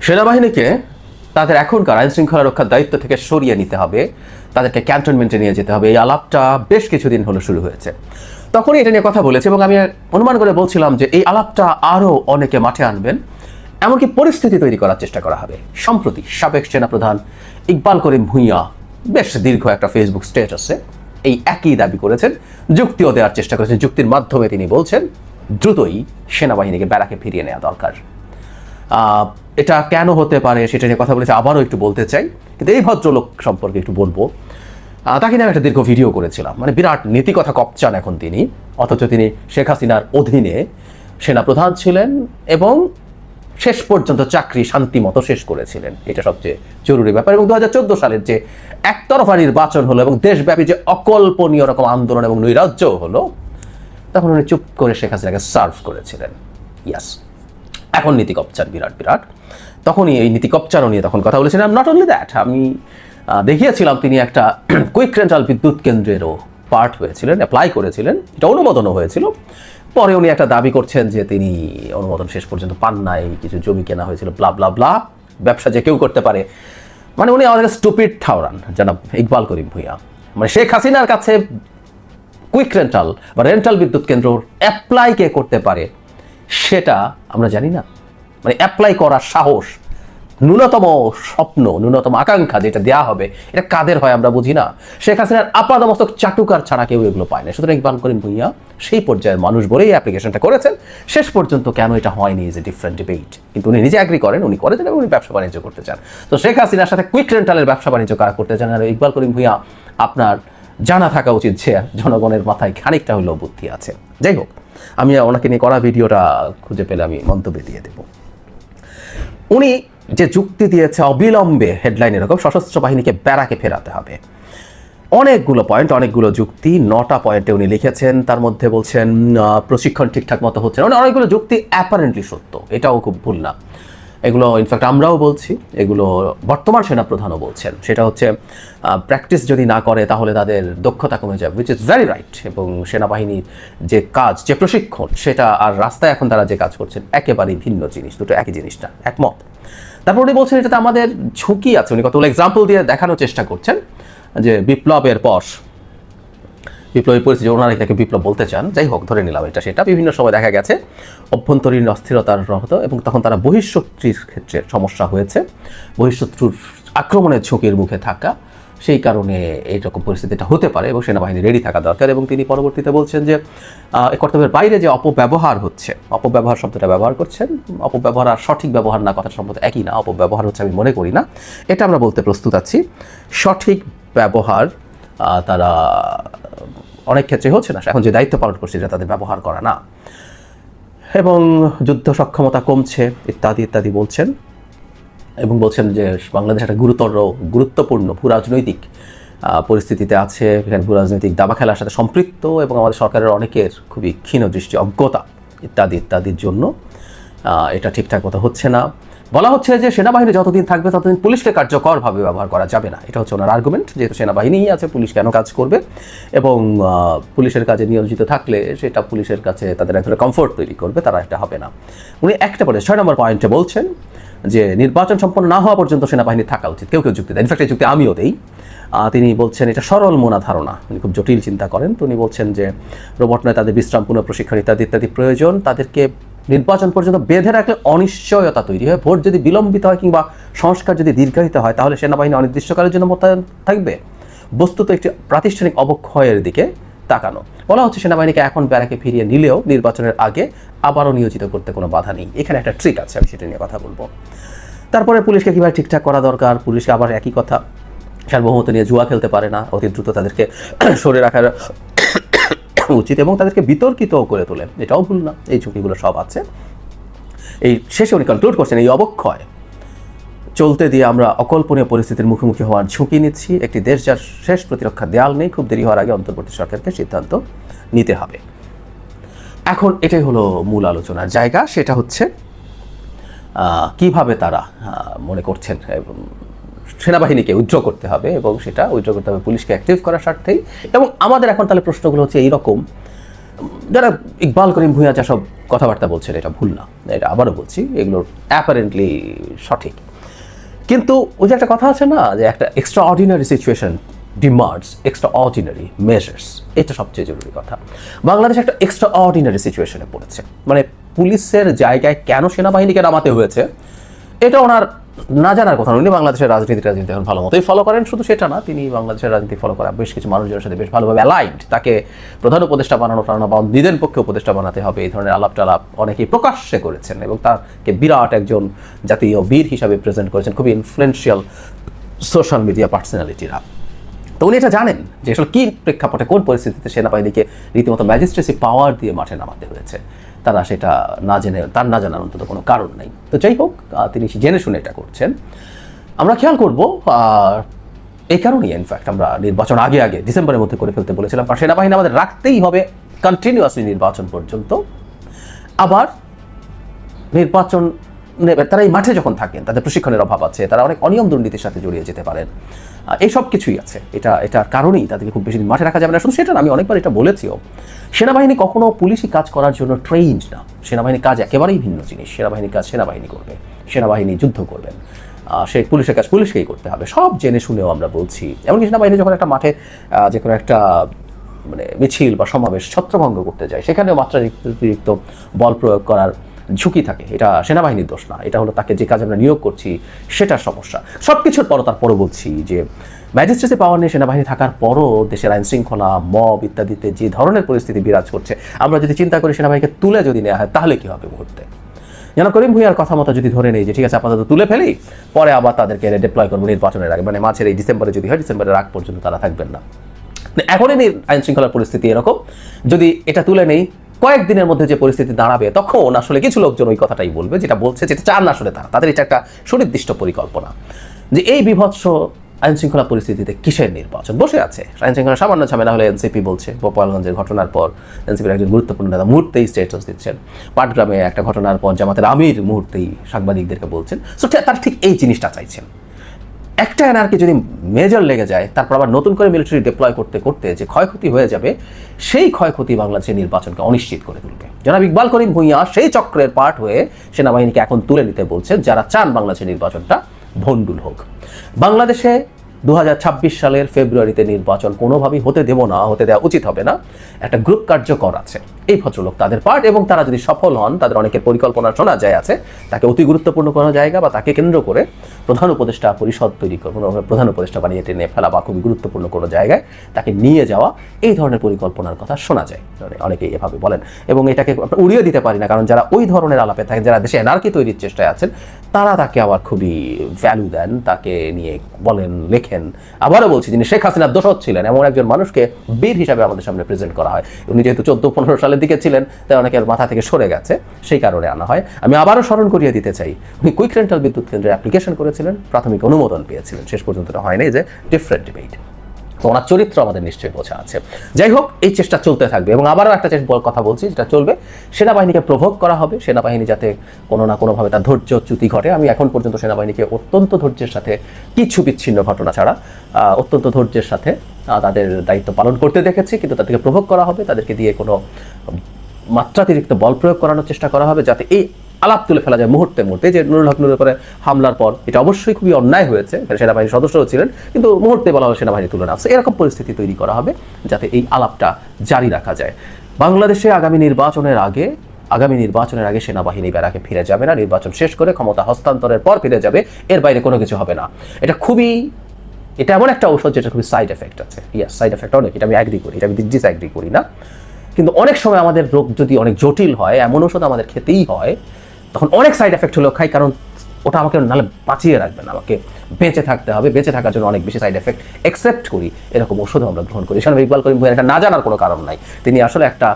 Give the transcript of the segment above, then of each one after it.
সেনাবাহিনীকে তাদের এখনকার আইন শৃঙ্খলা রক্ষার দায়িত্ব থেকে সরিয়ে নিতে হবে, তাদেরকে ক্যান্টনমেন্টে নিয়ে যেতে হবে। এই আলাপটা বেশ কিছুদিন হলো শুরু হয়েছে। তখনই এটা নিয়ে কথা বলেছে এবং আমি অনুমান করে বলছিলাম যে এই আলাপটা আরও অনেকে মাঠে আনবেন, এমনকি পরিস্থিতি তৈরি করার চেষ্টা করা হবে। সম্প্রতি সাবেক সেনাপ্রধান ইকবাল করিম ভূঁইয়া বেশ দীর্ঘ একটা ফেসবুক স্ট্যাটাসে এই একই দাবি করেছেন, যুক্তিও দেওয়ার চেষ্টা করেছেন। যুক্তির মাধ্যমে তিনি বলছেন দ্রুতই সেনাবাহিনীকে ব্যারাকে ফিরিয়ে নেওয়া দরকার। এটা কেন হতে পারে সেটা নিয়ে কথা বলেছে, আবারও একটু বলতে চাই, কিন্তু এই ভদ্রলোক সম্পর্কে একটু বলবো। তাকে নিয়ে একটা দীর্ঘ ভিডিও করেছিলাম, মানে বিরাট নীতিকথা কপচান এখন তিনি, অথচ তিনি শেখ হাসিনার অধীনে সেনাপ্রধান ছিলেন এবং শেষ পর্যন্ত চাকরি শান্তি মতো শেষ করেছিলেন। এটা সবচেয়ে জরুরি ব্যাপার। এবং 2014 সালের যে একতরফা নির্বাচন হলো এবং দেশব্যাপী যে অকল্পনীয় রকম আন্দোলন এবং নৈরাজ্য হলো, তখন উনি চুপ করে শেখ হাসিনাকে সার্ভ করেছিলেন। ইয়াস, এখন নীতি কপচান বিরাট বিরাট। তখনই এই নীতি কপচারও নিয়ে তখন কথা বলেছিলাম। নট অনলি দ্যাট, আমি দেখিয়েছিলাম তিনি একটা কুইক রেন্টাল বিদ্যুৎ কেন্দ্রেরও পার্ট হয়েছিলেন, অ্যাপ্লাই করেছিলেন, এটা অনুমোদনও হয়েছিল। পরে উনি একটা দাবি করছেন যে তিনি অনুমোদন শেষ পর্যন্ত পান নাই, কিছু জমি কেনা হয়েছিল, ব্লা ব্লা ব্লা, ব্যবসা যে কেউ করতে পারে। মানে উনি আমাদের স্টুপিড ঠাওরান জনাব ইকবাল করিম ভূঁইয়া। মানে শেখ হাসিনার কাছে কুইক রেন্টাল বা রেন্টাল বিদ্যুৎ কেন্দ্র অ্যাপ্লাই কে করতে পারে সেটা আমরা জানি না। মানে অ্যাপ্লাই করার সাহস, ন্যূনতম স্বপ্ন, ন্যূনতম আকাঙ্ক্ষা যেটা দেওয়া হবে, এটা কাদের হয় আমরা বুঝি না। শেখ হাসিনার আপাদমস্তক চাটুকার ছাড়া কেউ এগুলো পায় না। সুতরাং ইকবাল করিম ভূঁইয়া সেই পর্যায়ের মানুষ বলেই অ্যাপ্লিকেশনটা করেছেন। শেষ পর্যন্ত কেন এটা হয়নি ইজ এ ডিফারেন্ট ডিবেট, কিন্তু উনি নিজে অ্যাগ্রি করেন, উনি করেছেন এবং উনি ব্যবসা বাণিজ্য করতে চান। তো শেখ হাসিনার সাথে কুইক রেন্টালের ব্যবসা বাণিজ্য কারা করতে চান? আর ইকবাল করিম ভূঁইয়া, আপনার জানা থাকা উচিত যে জনগণের মাথায় খানিকটা হলেও বুদ্ধি আছে। যাই হোক, আমি ওনাকে নিয়ে করা ভিডিওটা খুঁজে পেলে আমি মন্তব্য দিয়ে দেব। উনি যে যুক্তি দিয়েছে অবিলম্বে হেডলাইন এরকম সশস্ত্র বাহিনীকে ব্যারাকে ফেরাতে হবে, অনেকগুলো পয়েন্ট, অনেকগুলো যুক্তি, 9টা পয়েন্টে উনি লিখেছেন। তার মধ্যে বলছেন প্রশিক্ষণ ঠিকঠাক মতো হচ্ছে না। অনেকগুলো যুক্তি অ্যাপারেন্টলি সত্য, এটাও খুব ভুল না। এগুলো ইনফ্যাক্ট আমরাও বলছি, এগুলো বর্তমান সেনাপ্রধানও বলছেন। সেটা হচ্ছে প্র্যাকটিস যদি না করে তাহলে তাদের দক্ষতা কমে যাবে, উইচ ইজ ভেরি রাইট। এবং সেনাবাহিনীর যে কাজ, যে প্রশিক্ষণ, সেটা আর রাস্তায় এখন তারা যে কাজ করছেন একেবারেই ভিন্ন জিনিস, দুটো একই জিনিস না, একমত। তারপর উনি বলছেন এটাতে আমাদের ঝুঁকি আছে। উনি কতগুলো এক্সাম্পল দিয়ে দেখানোর চেষ্টা করছেন যে বিপ্লবের পর, বিপ্লবী পরিস্থিতি, ওনারা এটাকে বিপ্লব বলতে চান, যাই হোক ধরে নিলাম এটা সেটা, বিভিন্ন সময় দেখা গেছে অভ্যন্তরীণ অস্থিরতার রহত এবং তখন তারা বহিঃশত্রুর ক্ষেত্রে সমস্যা হয়েছে, বহিঃশত্রুর আক্রমণের ঝুঁকির মুখে থাকা, সেই কারণে এইরকম পরিস্থিতিটা হতে পারে এবং সেনাবাহিনী রেডি থাকা দরকার। এবং তিনি পরবর্তীতে বলছেন যে এই কর্তব্যের বাইরে যে অপব্যবহার হচ্ছে, অপব্যবহার শব্দটা ব্যবহার করছেন, অপব্যবহার আর সঠিক ব্যবহার না কথাটা সম্ভবত একই না। অপব্যবহার হচ্ছে আমি মনে করি না, এটা আমরা বলতে প্রস্তুত আছি। সঠিক ব্যবহার তারা অনেক ক্ষেত্রে হচ্ছে না, এখন যে দায়িত্ব পালন করছে এটা তাদের ব্যবহার করা না, এবং যুদ্ধ সক্ষমতা কমছে ইত্যাদি ইত্যাদি বলছেন। এবং বলছেন যে বাংলাদেশ একটা গুরুত্বপূর্ণ ভূরাজনৈতিক পরিস্থিতিতে আছে, এখানে ভূরাজনৈতিক দাবা খেলার সাথে সম্পৃক্ত এবং আমাদের সরকারের অনেকের খুবই ক্ষীণ দৃষ্টি, অজ্ঞতা ইত্যাদি ইত্যাদির জন্য এটা ঠিকঠাক মতো হচ্ছে না। বলা হচ্ছে যে সেনাবাহিনী যতদিন থাকবে ততদিন পুলিশকে কার্যকরভাবে ব্যবহার করা যাবে না, এটা হচ্ছে ওনার আর্গুমেন্ট। যেহেতু সেনাবাহিনীই আছে, পুলিশ কেন কাজ করবে? এবং পুলিশের কাজে নিয়োজিত থাকলে সেটা পুলিশের কাছে তাদের এক ধরনের কমফোর্ট তৈরি করবে, তারা এটা হবে না। উনি একটা পরে 6 নম্বর পয়েন্টে বলছেন যে নির্বাচন সম্পন্ন না হওয়া পর্যন্ত সেনাবাহিনী থাকা উচিত। কেউ কেউ যুক্তি দেয়, ইনফ্যাক্ট এই যুক্তি আমিও দেই। তিনি বলছেন এটা সরল মনা ধারণা, উনি খুব জটিল চিন্তা করেন। তো উনি বলছেন যে রোবট নয়, তাদের বিশ্রাম, পুনঃপ্রশিক্ষণ ইত্যাদি ইত্যাদি প্রয়োজন। তাদেরকে নির্বাচন পর্যন্ত বেঁধে রাখলে অনিশ্চয়তা তৈরি হয়, ভোট যদি বিলম্বিত হয় কিংবা সংস্কার যদি দীর্ঘায়িত হয় তাহলে সেনাবাহিনী অনির্দিষ্টকালের জন্য মোতায়েন থাকবে। বস্তুত একটি প্রাতিষ্ঠানিক অবক্ষয়ের দিকে তাকানো। বলা হচ্ছে সেনাবাহিনীকে এখন ব্যারাকে ফিরিয়ে নিলেও নির্বাচনের আগে আবারও নিয়োজিত করতে কোনো বাধা নেই। এখানে একটা ট্রিক আছে, আমি সেটা নিয়ে কথা বলবো। তারপরে পুলিশকে কীভাবে ঠিকঠাক করা দরকার, পুলিশকে আবার একই কথা, সার্বভৌমত্ব নিয়ে জুয়া খেলতে পারে না, অতি দ্রুত তাদেরকে সরে রাখার উচিত এবং তাদেরকে বিতর্কিতও করে তোলে, এটাও ভুল না। এই ঝুঁকিগুলো সব আছে। এই শেষে উনি কনক্লুড করছেন এই অবক্ষয় চলতে দিয়ে আমরা অকল্পনীয় পরিস্থিতির মুখোমুখি হওয়ার ঝুঁকি নিচ্ছি। একটি দেশ যার শেষ প্রতিরক্ষা দেয়াল নেই, খুব দেরি হওয়ার আগে অন্তর্বর্তী সরকারকে সিদ্ধান্ত নিতে হবে। এখন এটাই হলো মূল আলোচনার জায়গা, সেটা হচ্ছে কিভাবে তারা মনে করছেন সেনাবাহিনীকে উইথড্র করতে হবে এবং সেটা উইথড্র করতে হবে পুলিশকে অ্যাক্টিভ করার স্বার্থেই। এবং আমাদের এখন তাহলে প্রশ্নগুলো হচ্ছে এইরকম যারা ইকবাল করিম ভূঁইয়া যেসব কথাবার্তা বলছেন এটা ভুল না, এটা আবারও বলছি, এগুলোর অ্যাপারেন্টলি সঠিক। কিন্তু ওই যে একটা কথা আছে না, যে একটা extra ordinary situation demands extra ordinary measures, এটা সবচেয়ে জরুরি কথা। বাংলাদেশ একটা এক্সট্রা অর্ডিনারি সিচুয়েশনে পড়েছে, মানে পুলিশের জায়গায় কেন সেনাবাহিনীকে নামাতে হয়েছে এটা ওনার না জানার কথা। উনি বাংলাদেশের রাজনীতি এখন ভালো মতোই ফলো করেন, শুধু সেটা না, তিনি বাংলাদেশের রাজনীতি ফলো করা বেশ কিছু মানুষজনের সাথে বেশ ভালোভাবে অ্যালাইন্ড। তাকে প্রধান উপদেষ্টা বানানো বা নিজের পক্ষে উপদেষ্টা বানাতে হবে, এই ধরনের আলাপ টালাপ অনেকেই প্রকাশ্যে করেছেন এবং তাকে বিরাট একজন জাতীয় বীর হিসাবে প্রেজেন্ট করেছেন খুবই ইনফ্লুয়েন্সিয়াল সোশ্যাল মিডিয়া পার্সোনালিটিরা। তো উনি এটা জানেন যে আসলে কী প্রেক্ষাপটে কোন পরিস্থিতিতে সেনাবাহিনীকে রীতিমতো ম্যাজিস্ট্রেসি পাওয়ার দিয়ে মাঠে নামাতে হয়েছে। তারা সেটা না জেনে, তার না জানার অন্তত কোনো কারণ নেই। তো যাই হোক, তিনি জেনে শুনে এটা করছেন। আমরা খেয়াল করবো এই কারণেই ইনফ্যাক্ট আমরা নির্বাচন আগে ডিসেম্বরের মধ্যে করে ফেলতে বলেছিলাম, কারণ সেনাবাহিনী আমাদের রাখতেই হবে কন্টিনিউয়াসলি নির্বাচন পর্যন্ত। আবার নির্বাচন তারা এই মাঠে যখন থাকেন তাদের প্রশিক্ষণের অভাব আছে, তারা অনেক অনিয়ম দুর্নীতির সাথে জড়িয়ে যেতে পারেন, এই সব কিছুই আছে। এটার কারণেই তাদেরকে খুব বেশি দিন মাঠে রাখা যাবে না। শুধু সেটা না, আমি অনেকবার এটা বলেছিও, সেনাবাহিনী কখনো পুলিশি কাজ করার জন্য ট্রেইনড না। সেনাবাহিনীর কাজ একেবারেই ভিন্ন জিনিস। সেনাবাহিনীর কাজ সেনাবাহিনী করবে, সেনাবাহিনী যুদ্ধ করবেন, সে পুলিশের কাজ পুলিশকেই করতে হবে, সব জেনে শুনেও আমরা বলছি। এমনকি সেনাবাহিনী যখন একটা মাঠে যে কোনো একটা মানে মিছিল বা সমাবেশ ছত্রভঙ্গ করতে যায়, সেখানেও মাত্রাতিরিক্ত বল প্রয়োগ করার ঝুঁকি থাকে। এটা সেনাবাহিনীর দোষ না, এটা হলো তাকে যে কাজ আমরা নিয়োগ করছি সেটার সমস্যা। সব কিছুর পরও তারপরও বলছি যে ম্যাজিস্ট্রেসি পাওয়ার নিয়ে সেনাবাহিনী থাকার পরও দেশের আইন শৃঙ্খলা, মব ইত্যাদিতে যে ধরনের পরিস্থিতি বিরাজ করছে, আমরা যদি চিন্তা করি সেনাবাহিনীকে তুলে যদি নেওয়া হয় তাহলে কী হবে মুহূর্তে। যেন করিম ভূঁইয়ার কথা মতো যদি ধরে নেই যে ঠিক আছে আপাতত তুলে ফেলি, পরে আবার তাদেরকে ডিপ্লয় করবো নির্বাচনের আগে, মানে মাঝের এই ডিসেম্বরে যদি হয়, ডিসেম্বরের আগ পর্যন্ত তারা থাকবেন না। এখনই আইন শৃঙ্খলার পরিস্থিতি এরকম, যদি এটা তুলে নেই কয়েকদিনের মধ্যে যে পরিস্থিতি দাঁড়াবে, তখন আসলে কিছু লোকজন ওই কথাটাই বলবে যেটা বলছে, যেটা চান না আসলে তাদের এটা একটা সুনির্দিষ্ট পরিকল্পনা যে এই বিভৎস আইন শৃঙ্খলা পরিস্থিতিতে কিসের নির্বাচন। বসে আছে আইন শৃঙ্খলা সামান্য ঝামেলা হলে এনসিপি বলছে, গোপালগঞ্জের ঘটনার পর এনসিপির একজন গুরুত্বপূর্ণ নেতা মুহূর্তেই স্টেটাস দিচ্ছেন, পাটগ্রামে একটা ঘটনার পর জামাতের আমির মুহূর্তেই সাংবাদিকদেরকে বলছেন। সো তারা ঠিক এই জিনিসটা চাইছেন। একটা এনআরকে যদি মেজর লেগে যায়, তারপর আবার নতুন করে মিলিটারি ডিপ্লয় করতে করতে যে ক্ষয়ক্ষতি হয়ে যাবে, সেই ক্ষয়ক্ষতি বাংলাদেশের নির্বাচনকে অনিশ্চিত করে তুলবে। জনাব ইকবাল করিম ভূঁইয়া সেই চক্রের পার্ট হয়ে সেনাবাহিনীকে এখন তুলে নিতে বলছেন, যারা চান বাংলাদেশের নির্বাচনটা ভণ্ডুল হোক। বাংলাদেশে 2026 সালের ফেব্রুয়ারিতে নির্বাচন কোনোভাবেই হতে দেব না, হতে দেওয়া উচিত হবে না। একটা গ্রুপ কার্যকর আছে, এই ভদ্রলোক তাদের পার্ট, এবং তারা যদি সফল হন, তাদের অনেকের পরিকল্পনা শোনা যায় আছে, তাকে অতি গুরুত্বপূর্ণ কোনো জায়গা বা তাকে কেন্দ্র করে প্রধান উপদেষ্টা পরিষদ তৈরি করবো, প্রধান উপদেষ্টা বানিয়ে টেনে ফেলা বা খুবই গুরুত্বপূর্ণ কোনো জায়গায় তাকে নিয়ে যাওয়া, এই ধরনের পরিকল্পনার কথা শোনা যায়। অনেকেই এভাবে বলেন এবং এটাকে উড়িয়ে দিতে পারি না, কারণ যারা ওই ধরনের আলাপে থাকেন, যারা দেশে এনআরকি তৈরির চেষ্টায় আছেন, তারা তাকে আবার খুবই ভ্যালু দেন, তাকে নিয়ে বলেন, লেখেন। আবারও বলছি, যিনি শেখ হাসিনার দোসর ছিলেন এমন একজন মানুষকে বীর হিসাবে আমাদের সামনে প্রেজেন্ট করা হয়। উনি যেহেতু 14-15 সালের দিকে ছিলেন, তাই অনেকের মাথা থেকে সরে গেছে, সেই কারণে আনা হয়। আমি আবারও স্মরণ করিয়ে দিতে চাই, উনি কুইক রেন্টাল বিদ্যুৎ কেন্দ্রে অ্যাপ্লিকেশন করেছিলেন, প্রাথমিক অনুমোদন পেয়েছিলেন, শেষ পর্যন্ত হয়নি, যে ডিফারেন্ট ডিবেট। তো ওনার চরিত্র আমাদের নিশ্চয়ই বোঝা আছে। যাই হোক, এই চেষ্টা চলতে থাকবে এবং আবারও একটা কথা বলছি, যেটা চলবে, সেনাবাহিনীকে প্রভোগ করা হবে, সেনাবাহিনী যাতে কোনো না কোনোভাবে তার ধৈর্যচ্যুতি ঘটে। আমি এখন পর্যন্ত সেনাবাহিনীকে অত্যন্ত ধৈর্যের সাথে, কিছু বিচ্ছিন্ন ঘটনা ছাড়া অত্যন্ত ধৈর্যের সাথে তাদের দায়িত্ব পালন করতে দেখেছি, কিন্তু তাদেরকে প্রভোগ করা হবে, তাদেরকে দিয়ে কোনো মাত্রাতিরিক্ত বল প্রয়োগ করানোর চেষ্টা করা হবে, যাতে এই আলাপ তুলে ফেলা যায় মুহূর্তে। যে নুরুল হক নুরের উপরে হামলার পর, এটা অবশ্যই খুবই অন্যায় হয়েছে, সেনাবাহিনীর সদস্যও ছিলেন, কিন্তু মুহূর্তে বলা হলো সেনাবাহিনী তুলে নেওয়া, এরকম পরিস্থিতি তৈরি করা হবে যাতে এই আলাপটা জারি রাখা যায়। বাংলাদেশে আগামী নির্বাচনের আগে সেনাবাহিনী ব্যারাকে ফিরে যাবে না, নির্বাচন শেষ করে ক্ষমতা হস্তান্তরের পর ফিরে যাবে, এর বাইরে কোনো কিছু হবে না। এটা এমন একটা ঔষধ যেটা খুবই সাইড এফেক্ট আছে। ইয়াস, সাইড এফেক্ট অনেক, এটা আমি অ্যাগ্রি করি, এটা আমি ডিসঅ্যাগ্রি করি না, কিন্তু অনেক সময় আমাদের রোগ যদি অনেক জটিল হয়, এমন ওষুধ আমাদের খেতেই হয়, তখন অনেক সাইড এফেক্ট হলেও খাই, কারণ ওটা আমাকে নাহলে বাঁচিয়ে রাখবে না, আমাকে বেঁচে থাকতে হবে, বেঁচে থাকার জন্য অনেক বেশি সাইড এফেক্ট অ্যাকসেপ্ট করি, এরকম ওষুধ আমরা গ্রহণ করি। সেখানে ইকবাল করিম ভূঁইয়া এটা না জানার কোনো কারণ নাই, তিনি আসলে একটা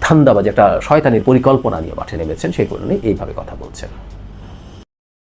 ধান্দাবাজ, একটা শয়তানির পরিকল্পনা নিয়ে মাঠে নেমেছেন, সেই কারণে এইভাবে কথা বলছেন।